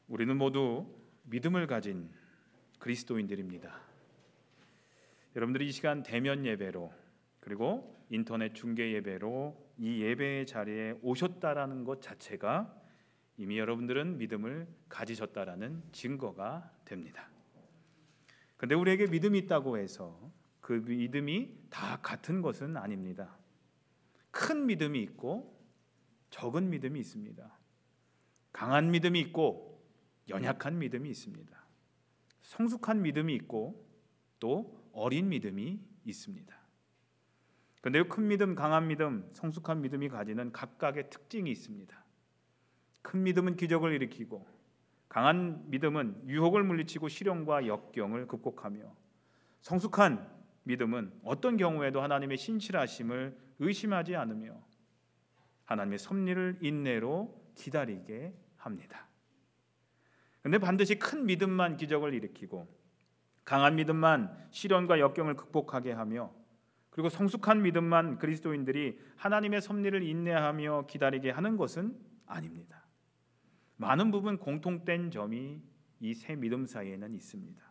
우리는 모두 믿음을 가진 그리스도인들입니다. 여러분들이 이 시간 대면 예배로 그리고 인터넷 중계 예배로 이 예배의 자리에 오셨다라는 것 자체가 이미 여러분들은 믿음을 가지셨다라는 증거가 됩니다. 그런데 우리에게 믿음이 있다고 해서 그 믿음이 다 같은 것은 아닙니다. 큰 믿음이 있고 적은 믿음이 있습니다. 강한 믿음이 있고 연약한 믿음이 있습니다. 성숙한 믿음이 있고 또 어린 믿음이 있습니다. 그런데 큰 믿음, 강한 믿음, 성숙한 믿음이 가지는 각각의 특징이 있습니다. 큰 믿음은 기적을 일으키고 강한 믿음은 유혹을 물리치고 시련과 역경을 극복하며 성숙한 믿음은 어떤 경우에도 하나님의 신실하심을 의심하지 않으며 하나님의 섭리를 인내로 기다리게 합니다. 그런데 반드시 큰 믿음만 기적을 일으키고 강한 믿음만 시련과 역경을 극복하게 하며 그리고 성숙한 믿음만 그리스도인들이 하나님의 섭리를 인내하며 기다리게 하는 것은 아닙니다. 많은 부분 공통된 점이 이 세 믿음 사이에는 있습니다.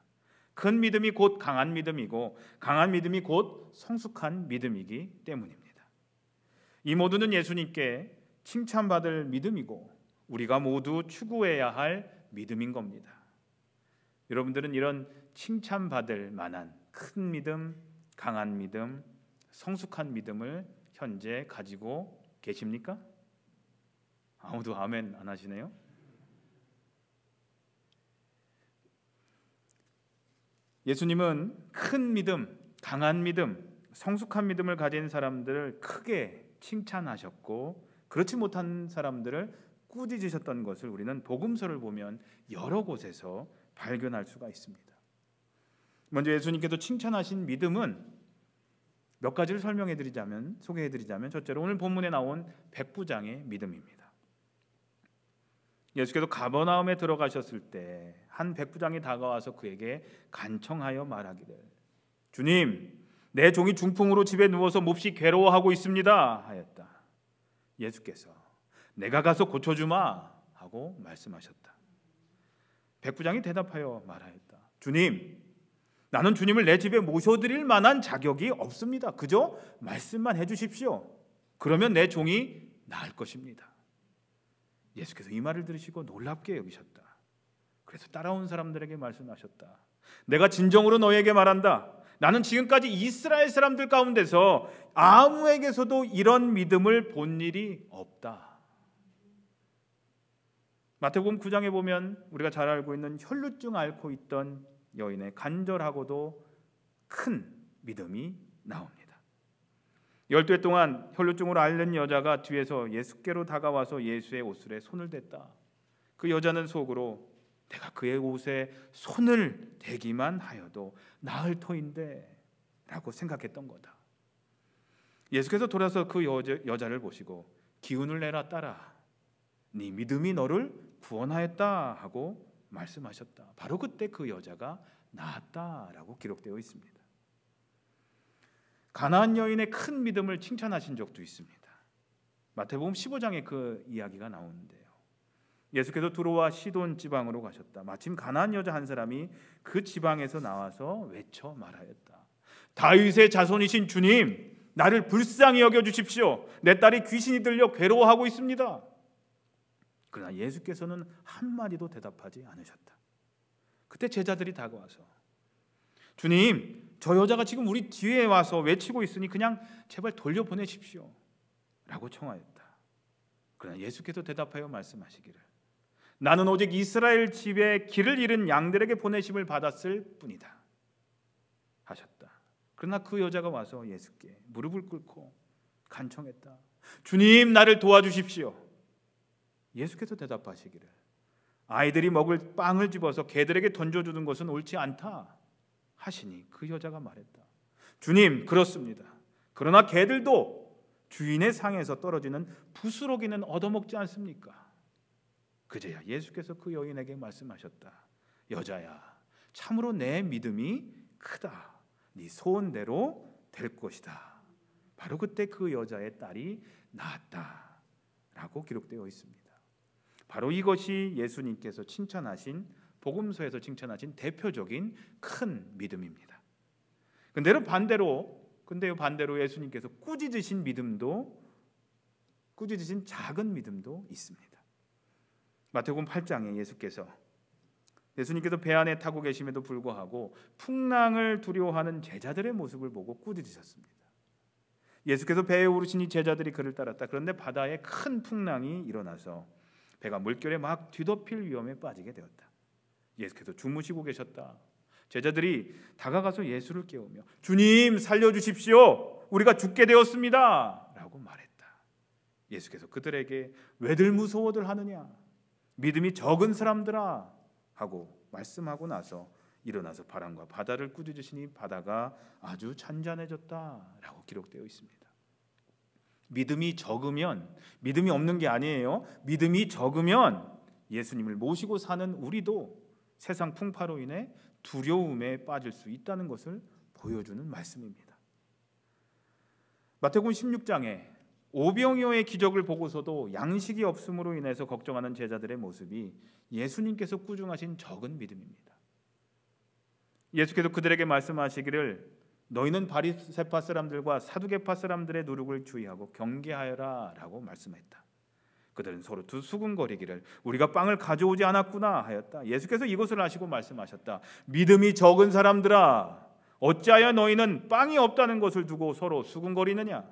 큰 믿음이 곧 강한 믿음이고 강한 믿음이 곧 성숙한 믿음이기 때문입니다. 이 모두는 예수님께 칭찬받을 믿음이고 우리가 모두 추구해야 할 믿음인 겁니다. 여러분들은 이런 칭찬받을 만한 큰 믿음, 강한 믿음, 성숙한 믿음을 현재 가지고 계십니까? 아무도 아멘 안 하시네요. 예수님은 큰 믿음, 강한 믿음, 성숙한 믿음을 가진 사람들을 크게 칭찬하셨고 그렇지 못한 사람들을 꾸짖으셨던 것을 우리는 복음서를 보면 여러 곳에서 발견할 수가 있습니다. 먼저 예수님께서 칭찬하신 믿음은 몇 가지를 소개해드리자면 첫째로 오늘 본문에 나온 백부장의 믿음입니다. 예수께서 가버나움에 들어가셨을 때 한 백부장이 다가와서 그에게 간청하여 말하기를 주님, 내 종이 중풍으로 집에 누워서 몹시 괴로워하고 있습니다 하였다. 예수께서 내가 가서 고쳐주마 하고 말씀하셨다. 백부장이 대답하여 말하였다. 주님, 나는 주님을 내 집에 모셔드릴 만한 자격이 없습니다. 그저 말씀만 해주십시오. 그러면 내 종이 나을 것입니다. 예수께서 이 말을 들으시고 놀랍게 여기셨다. 그래서 따라온 사람들에게 말씀하셨다. 내가 진정으로 너에게 말한다. 나는 지금까지 이스라엘 사람들 가운데서 아무에게서도 이런 믿음을 본 일이 없다. 마태복음 9장에 보면 우리가 잘 알고 있는 혈루증 앓고 있던 여인의 간절하고도 큰 믿음이 나옵니다. 12해 동안 혈루증으로 앓는 여자가 뒤에서 예수께로 다가와서 예수의 옷술에 손을 댔다. 그 여자는 속으로 내가 그의 옷에 손을 대기만 하여도 나을 터인데 라고 생각했던 거다. 예수께서 돌아서 그 여자를 보시고 기운을 내라 딸아, 네 믿음이 너를 구원하였다 하고 말씀하셨다. 바로 그때 그 여자가 나았다라고 기록되어 있습니다. 가나안 여인의 큰 믿음을 칭찬하신 적도 있습니다. 마태복음 15장에 그 이야기가 나오는데요. 예수께서 두로와 시돈 지방으로 가셨다. 마침 가나안 여자 한 사람이 그 지방에서 나와서 외쳐 말하였다. 다윗의 자손이신 주님, 나를 불쌍히 여겨주십시오. 내 딸이 귀신이 들려 괴로워하고 있습니다. 그러나 예수께서는 한마디도 대답하지 않으셨다. 그때 제자들이 다가와서 주님, 저 여자가 지금 우리 뒤에 와서 외치고 있으니 그냥 제발 돌려보내십시오 라고 청하였다. 그러나 예수께서 대답하여 말씀하시기를 나는 오직 이스라엘 집에 길을 잃은 양들에게 보내심을 받았을 뿐이다 하셨다. 그러나 그 여자가 와서 예수께 무릎을 꿇고 간청했다. 주님, 나를 도와주십시오. 예수께서 대답하시기를 아이들이 먹을 빵을 집어서 개들에게 던져주는 것은 옳지 않다 하시니 그 여자가 말했다. 주님, 그렇습니다. 그러나 개들도 주인의 상에서 떨어지는 부스러기는 얻어먹지 않습니까? 그제야 예수께서 그 여인에게 말씀하셨다. 여자야, 참으로 내 믿음이 크다. 네 소원대로 될 것이다. 바로 그때 그 여자의 딸이 나았다라고 기록되어 있습니다. 바로 이것이 예수님께서 칭찬하신, 복음서에서 칭찬하신 대표적인 큰 믿음입니다. 근데요 반대로 예수님께서 꾸짖으신 작은 믿음도 있습니다. 마태복음 8장에 예수님께서 배 안에 타고 계심에도 불구하고 풍랑을 두려워하는 제자들의 모습을 보고 꾸짖으셨습니다. 예수께서 배에 오르시니 제자들이 그를 따랐다. 그런데 바다에 큰 풍랑이 일어나서 배가 물결에 막 뒤덮일 위험에 빠지게 되었다. 예수께서 주무시고 계셨다. 제자들이 다가가서 예수를 깨우며 주님 살려주십시오, 우리가 죽게 되었습니다 라고 말했다. 예수께서 그들에게 왜들 무서워들 하느냐, 믿음이 적은 사람들아 하고 말씀하고 나서 일어나서 바람과 바다를 꾸짖으시니 바다가 아주 잔잔해졌다라고 기록되어 있습니다. 믿음이 적으면, 믿음이 없는 게 아니에요. 믿음이 적으면 예수님을 모시고 사는 우리도 세상 풍파로 인해 두려움에 빠질 수 있다는 것을 보여주는 말씀입니다. 마태복음 16장에 오병이어의 기적을 보고서도 양식이 없음으로 인해서 걱정하는 제자들의 모습이 예수님께서 꾸중하신 적은 믿음입니다. 예수께서 그들에게 말씀하시기를 너희는 바리새파 사람들과 사두개파 사람들의 누룩을 주의하고 경계하여라 라고 말씀했다. 그들은 서로 수군거리기를 우리가 빵을 가져오지 않았구나 하였다. 예수께서 이것을 아시고 말씀하셨다. 믿음이 적은 사람들아, 어찌하여 너희는 빵이 없다는 것을 두고 서로 수군거리느냐?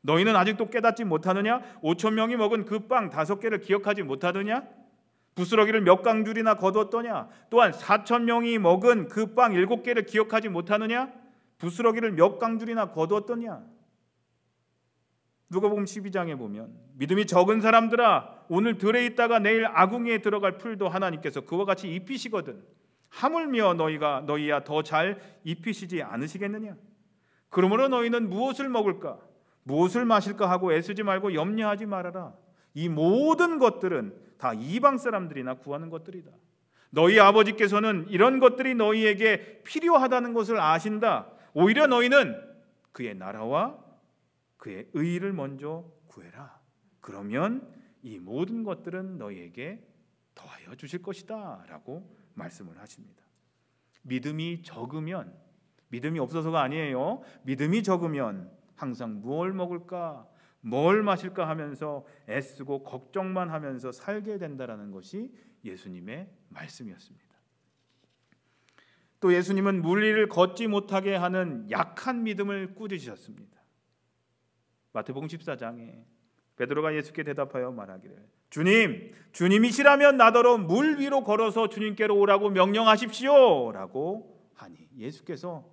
너희는 아직도 깨닫지 못하느냐? 5,000명이 먹은 그 빵 5개를 기억하지 못하느냐? 부스러기를 몇 강줄이나 거두었더냐? 또한 4,000명이 먹은 그 빵 7개를 기억하지 못하느냐? 부스러기를 몇 강줄이나 거두었더냐? 누가복음 12장에 보면 믿음이 적은 사람들아, 오늘 들에 있다가 내일 아궁이에 들어갈 풀도 하나님께서 그와 같이 입히시거든 하물며 너희야 더 잘 입히시지 않으시겠느냐? 그러므로 너희는 무엇을 먹을까 무엇을 마실까 하고 애쓰지 말고 염려하지 말아라. 이 모든 것들은 다 이방 사람들이나 구하는 것들이다. 너희 아버지께서는 이런 것들이 너희에게 필요하다는 것을 아신다. 오히려 너희는 그의 나라와 그의 의를 먼저 구해라. 그러면 이 모든 것들은 너희에게 더하여 주실 것이다 라고 말씀을 하십니다. 믿음이 적으면, 믿음이 없어서가 아니에요. 믿음이 적으면 항상 뭘 먹을까 뭘 마실까 하면서 애쓰고 걱정만 하면서 살게 된다라는 것이 예수님의 말씀이었습니다. 또 예수님은 물리를 걷지 못하게 하는 약한 믿음을 꾸짖으셨습니다. 마태복음 14장에 베드로가 예수께 대답하여 말하기를 주님이시라면 나더러 물 위로 걸어서 주님께로 오라고 명령하십시오 라고 하니 예수께서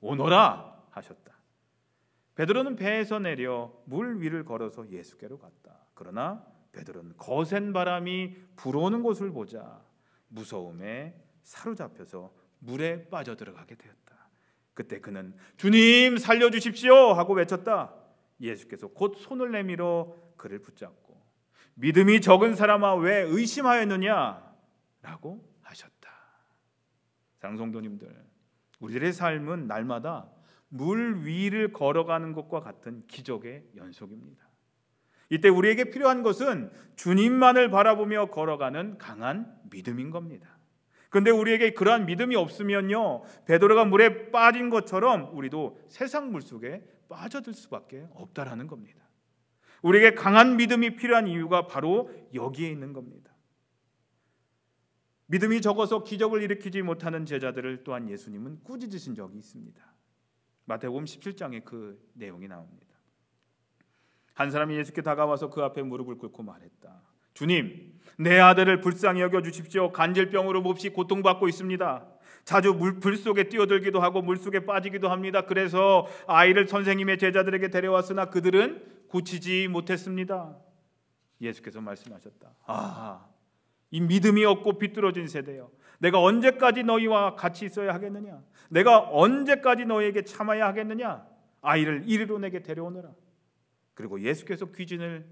오너라 하셨다. 베드로는 배에서 내려 물 위를 걸어서 예수께로 갔다. 그러나 베드로는 거센 바람이 불어오는 곳을 보자 무서움에 사로잡혀서 물에 빠져들어가게 되었다. 그때 그는 주님 살려주십시오 하고 외쳤다. 예수께서 곧 손을 내밀어 그를 붙잡고 믿음이 적은 사람아 왜 의심하였느냐 라고 하셨다. 사랑하는 성도님들, 우리들의 삶은 날마다 물 위를 걸어가는 것과 같은 기적의 연속입니다. 이때 우리에게 필요한 것은 주님만을 바라보며 걸어가는 강한 믿음인 겁니다. 그런데 우리에게 그러한 믿음이 없으면요, 베드로가 물에 빠진 것처럼 우리도 세상 물속에 빠져들 수밖에 없다라는 겁니다. 우리에게 강한 믿음이 필요한 이유가 바로 여기에 있는 겁니다. 믿음이 적어서 기적을 일으키지 못하는 제자들을 또한 예수님은 꾸짖으신 적이 있습니다. 마태복음 17장에 그 내용이 나옵니다. 한 사람이 예수께 다가와서 그 앞에 무릎을 꿇고 말했다. 주님, 내 아들을 불쌍히 여겨주십시오. 간질병으로 몹시 고통받고 있습니다. 자주 불 속에 뛰어들기도 하고 물속에 빠지기도 합니다. 그래서 아이를 선생님의 제자들에게 데려왔으나 그들은 고치지 못했습니다. 예수께서 말씀하셨다. 이 믿음이 없고 비뚤어진 세대여, 내가 언제까지 너희와 같이 있어야 하겠느냐? 내가 언제까지 너희에게 참아야 하겠느냐? 아이를 이리로 내게 데려오너라. 그리고 예수께서 귀신을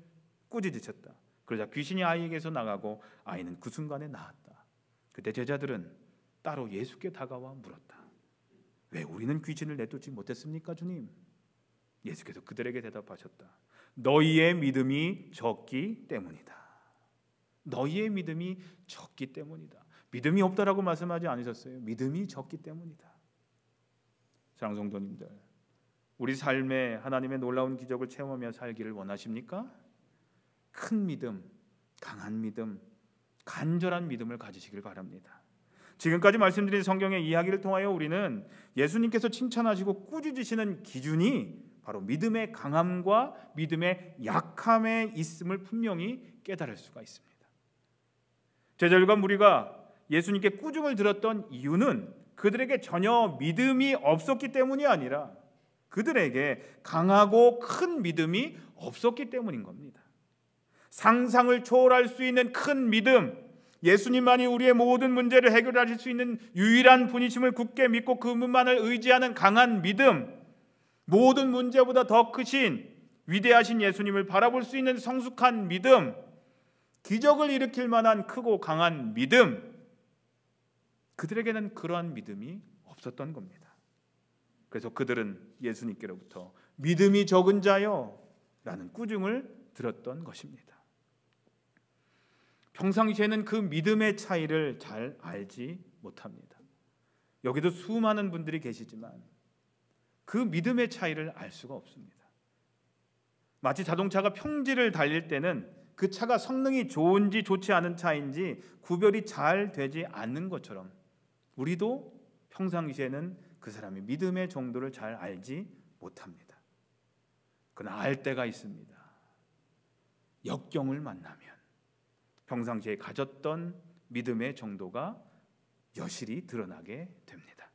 꾸짖으셨다. 그러자 귀신이 아이에게서 나가고 아이는 그 순간에 나았다. 그때 제자들은 따로 예수께 다가와 물었다. 왜 우리는 귀신을 내쫓지 못했습니까, 주님? 예수께서 그들에게 대답하셨다. 너희의 믿음이 적기 때문이다. 너희의 믿음이 적기 때문이다. 믿음이 없다라고 말씀하지 않으셨어요. 믿음이 적기 때문이다. 사랑하는 성도님들, 우리 삶에 하나님의 놀라운 기적을 체험하며 살기를 원하십니까? 큰 믿음, 강한 믿음, 간절한 믿음을 가지시길 바랍니다. 지금까지 말씀드린 성경의 이야기를 통하여 우리는 예수님께서 칭찬하시고 꾸짖으시는 기준이 바로 믿음의 강함과 믿음의 약함에 있음을 분명히 깨달을 수가 있습니다. 제자들과 무리가 예수님께 꾸중을 들었던 이유는 그들에게 전혀 믿음이 없었기 때문이 아니라 그들에게 강하고 큰 믿음이 없었기 때문인 겁니다. 상상을 초월할 수 있는 큰 믿음, 예수님만이 우리의 모든 문제를 해결하실 수 있는 유일한 분이심을 굳게 믿고 그분만을 의지하는 강한 믿음, 모든 문제보다 더 크신 위대하신 예수님을 바라볼 수 있는 성숙한 믿음, 기적을 일으킬 만한 크고 강한 믿음, 그들에게는 그러한 믿음이 없었던 겁니다. 그래서 그들은 예수님께로부터 믿음이 적은 자여 라는 꾸중을 들었던 것입니다. 평상시에는 그 믿음의 차이를 잘 알지 못합니다. 여기도 수많은 분들이 계시지만 그 믿음의 차이를 알 수가 없습니다. 마치 자동차가 평지를 달릴 때는 그 차가 성능이 좋은지 좋지 않은 차인지 구별이 잘 되지 않는 것처럼 우리도 평상시에는 그 사람의 믿음의 정도를 잘 알지 못합니다. 그러나 알 때가 있습니다. 역경을 만나면 평상시에 가졌던 믿음의 정도가 여실히 드러나게 됩니다.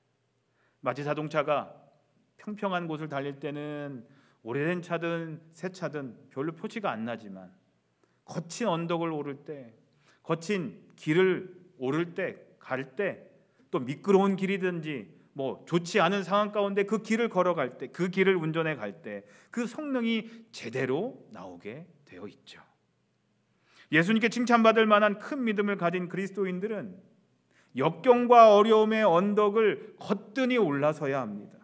마치 자동차가 평평한 곳을 달릴 때는 오래된 차든 새 차든 별로 표치가 안 나지만 거친 언덕을 오를 때, 거친 길을 오를 때, 갈 때, 또 미끄러운 길이든지 좋지 않은 상황 가운데 그 길을 걸어갈 때, 그 길을 운전해 갈 때 그 성능이 제대로 나오게 되어 있죠. 예수님께 칭찬받을 만한 큰 믿음을 가진 그리스도인들은 역경과 어려움의 언덕을 거뜬히 올라서야 합니다.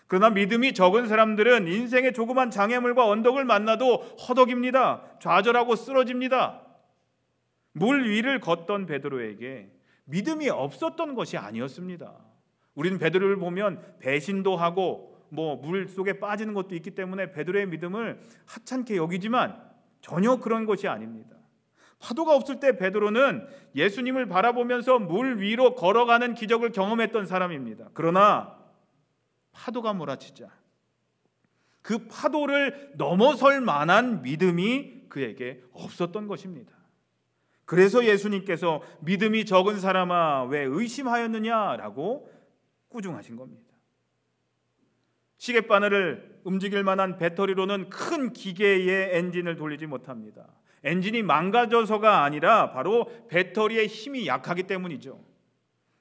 그러나 믿음이 적은 사람들은 인생의 조그만 장애물과 언덕을 만나도 허덕입니다. 좌절하고 쓰러집니다. 물 위를 걷던 베드로에게 믿음이 없었던 것이 아니었습니다. 우리는 베드로를 보면 배신도 하고 물 속에 빠지는 것도 있기 때문에 베드로의 믿음을 하찮게 여기지만 전혀 그런 것이 아닙니다. 파도가 없을 때 베드로는 예수님을 바라보면서 물 위로 걸어가는 기적을 경험했던 사람입니다. 그러나 파도가 몰아치자 그 파도를 넘어설 만한 믿음이 그에게 없었던 것입니다. 그래서 예수님께서 믿음이 적은 사람아 왜 의심하였느냐라고 꾸중하신 겁니다. 시계바늘을 움직일 만한 배터리로는 큰 기계의 엔진을 돌리지 못합니다. 엔진이 망가져서가 아니라 바로 배터리의 힘이 약하기 때문이죠.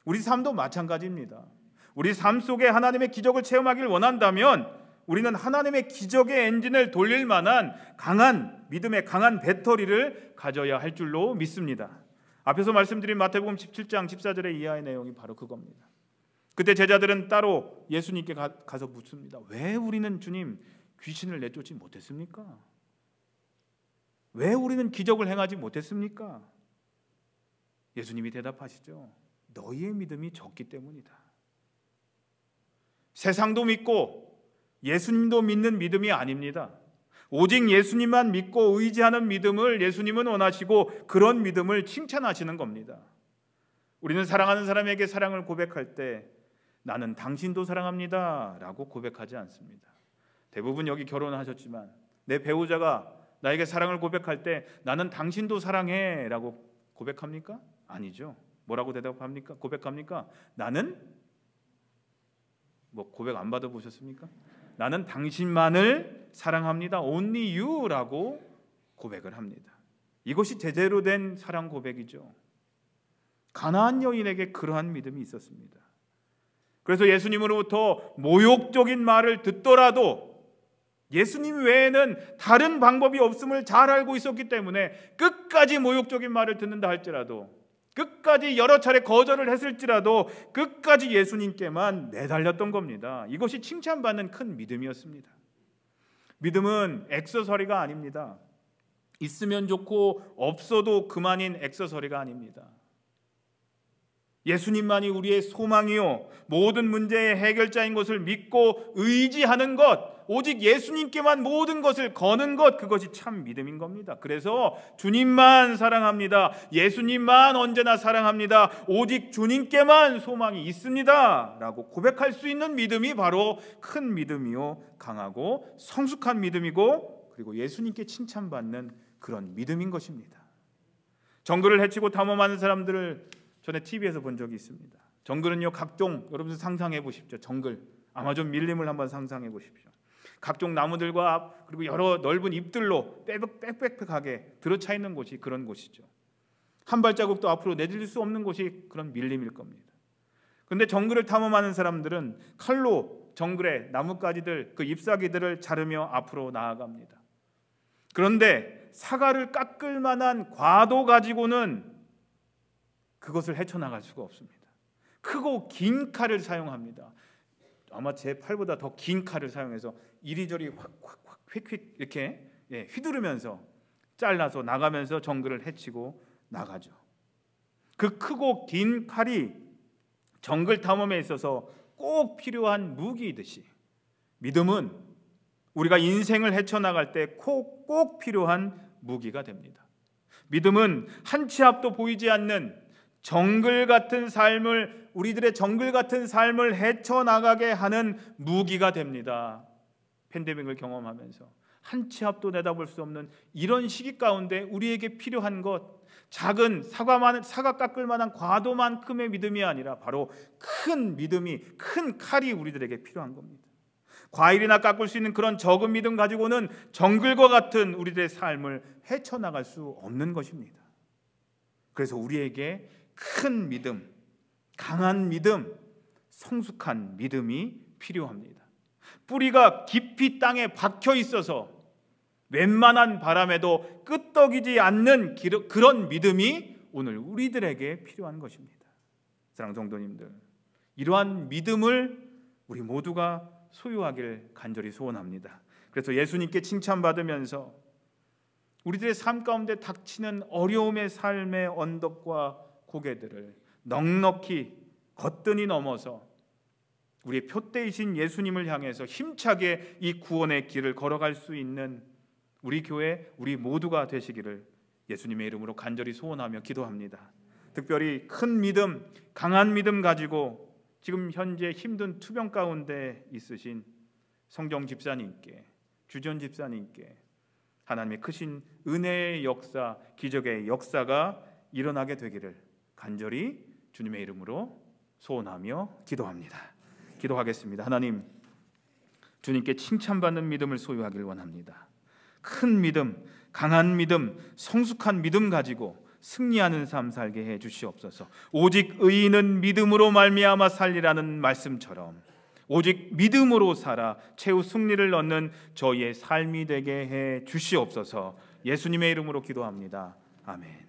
우리 삶도 마찬가지입니다. 우리 삶 속에 하나님의 기적을 체험하길 원한다면 우리는 하나님의 기적의 엔진을 돌릴 만한 강한 믿음의 강한 배터리를 가져야 할 줄로 믿습니다. 앞에서 말씀드린 마태복음 17장 14절의 이하의 내용이 바로 그겁니다. 그때 제자들은 따로 예수님께 가서 묻습니다. 왜 우리는 주님 귀신을 내쫓지 못했습니까? 왜 우리는 기적을 행하지 못했습니까? 예수님이 대답하시죠. 너희의 믿음이 적기 때문이다. 세상도 믿고 예수님도 믿는 믿음이 아닙니다. 오직 예수님만 믿고 의지하는 믿음을 예수님은 원하시고 그런 믿음을 칭찬하시는 겁니다. 우리는 사랑하는 사람에게 사랑을 고백할 때 나는 당신도 사랑합니다 라고 고백하지 않습니다. 대부분 여기 결혼하셨지만 내 배우자가 나에게 사랑을 고백할 때 나는 당신도 사랑해 라고 고백합니까? 아니죠. 뭐라고 대답합니까? 고백합니까? 나는 고백 안 받아보셨습니까? 나는 당신만을 사랑합니다. Only you 라고 고백을 합니다. 이것이 제대로 된 사랑 고백이죠. 가나안 여인에게 그러한 믿음이 있었습니다. 그래서 예수님으로부터 모욕적인 말을 듣더라도 예수님 외에는 다른 방법이 없음을 잘 알고 있었기 때문에 끝까지 모욕적인 말을 듣는다 할지라도, 끝까지 여러 차례 거절을 했을지라도 끝까지 예수님께만 내달렸던 겁니다. 이것이 칭찬받는 큰 믿음이었습니다. 믿음은 액세서리가 아닙니다. 있으면 좋고 없어도 그만인 액세서리가 아닙니다. 예수님만이 우리의 소망이요 모든 문제의 해결자인 것을 믿고 의지하는 것, 오직 예수님께만 모든 것을 거는 것, 그것이 참 믿음인 겁니다. 그래서 주님만 사랑합니다. 예수님만 언제나 사랑합니다. 오직 주님께만 소망이 있습니다 라고 고백할 수 있는 믿음이 바로 큰 믿음이요 강하고 성숙한 믿음이고, 그리고 예수님께 칭찬받는 그런 믿음인 것입니다. 정글을 해치고 탐험하는 사람들을 전에 TV에서 본 적이 있습니다. 정글은요 각종, 여러분 상상해 보십시오. 정글, 아마존 밀림을 한번 상상해 보십시오. 각종 나무들과 그리고 여러 넓은 잎들로 빽빽하게 들어차 있는 곳이 그런 곳이죠. 한 발자국도 앞으로 내딜 수 없는 곳이 그런 밀림일 겁니다. 그런데 정글을 탐험하는 사람들은 칼로 정글의 나뭇가지들, 그 잎사귀들을 자르며 앞으로 나아갑니다. 그런데 사과를 깎을 만한 과도 가지고는 그것을 헤쳐나갈 수가 없습니다. 크고 긴 칼을 사용합니다. 아마 제 팔보다 더 긴 칼을 사용해서 이리저리 확 휙휙 이렇게 휘두르면서 잘라서 나가면서 정글을 헤치고 나가죠. 그 크고 긴 칼이 정글 탐험에 있어서 꼭 필요한 무기이듯이 믿음은 우리가 인생을 헤쳐나갈 때 꼭 필요한 무기가 됩니다. 믿음은 한 치 앞도 보이지 않는 정글 같은 삶을, 우리들의 정글 같은 삶을 헤쳐나가게 하는 무기가 됩니다. 팬데믹을 경험하면서 한 치 앞도 내다볼 수 없는 이런 시기 가운데 우리에게 필요한 것, 작은 사과 깎을 만한 과도만큼의 믿음이 아니라 바로 큰 믿음이, 큰 칼이 우리들에게 필요한 겁니다. 과일이나 깎을 수 있는 그런 적은 믿음 가지고는 정글과 같은 우리들의 삶을 헤쳐나갈 수 없는 것입니다. 그래서 우리에게 큰 믿음, 강한 믿음, 성숙한 믿음이 필요합니다. 뿌리가 깊이 땅에 박혀 있어서 웬만한 바람에도 끄떡이지 않는 그런 믿음이 오늘 우리들에게 필요한 것입니다. 사랑하는 성도님들, 이러한 믿음을 우리 모두가 소유하길 간절히 소원합니다. 그래서 예수님께 칭찬받으면서 우리들의 삶 가운데 닥치는 어려움의 삶의 언덕과 고개들을 넉넉히 거뜬히 넘어서 우리의 표대이신 예수님을 향해서 힘차게 이 구원의 길을 걸어갈 수 있는 우리 교회, 우리 모두가 되시기를 예수님의 이름으로 간절히 소원하며 기도합니다. 특별히 큰 믿음, 강한 믿음 가지고 지금 현재 힘든 투병 가운데 있으신 성정 집사님께, 주전 집사님께 하나님의 크신 은혜의 역사, 기적의 역사가 일어나게 되기를 간절히 주님의 이름으로 소원하며 기도합니다. 기도하겠습니다. 하나님, 주님께 칭찬받는 믿음을 소유하길 원합니다. 큰 믿음, 강한 믿음, 성숙한 믿음 가지고 승리하는 삶 살게 해 주시옵소서. 오직 의인은 믿음으로 말미암아 살리라는 말씀처럼 오직 믿음으로 살아 최후 승리를 얻는 저희의 삶이 되게 해 주시옵소서. 예수님의 이름으로 기도합니다. 아멘.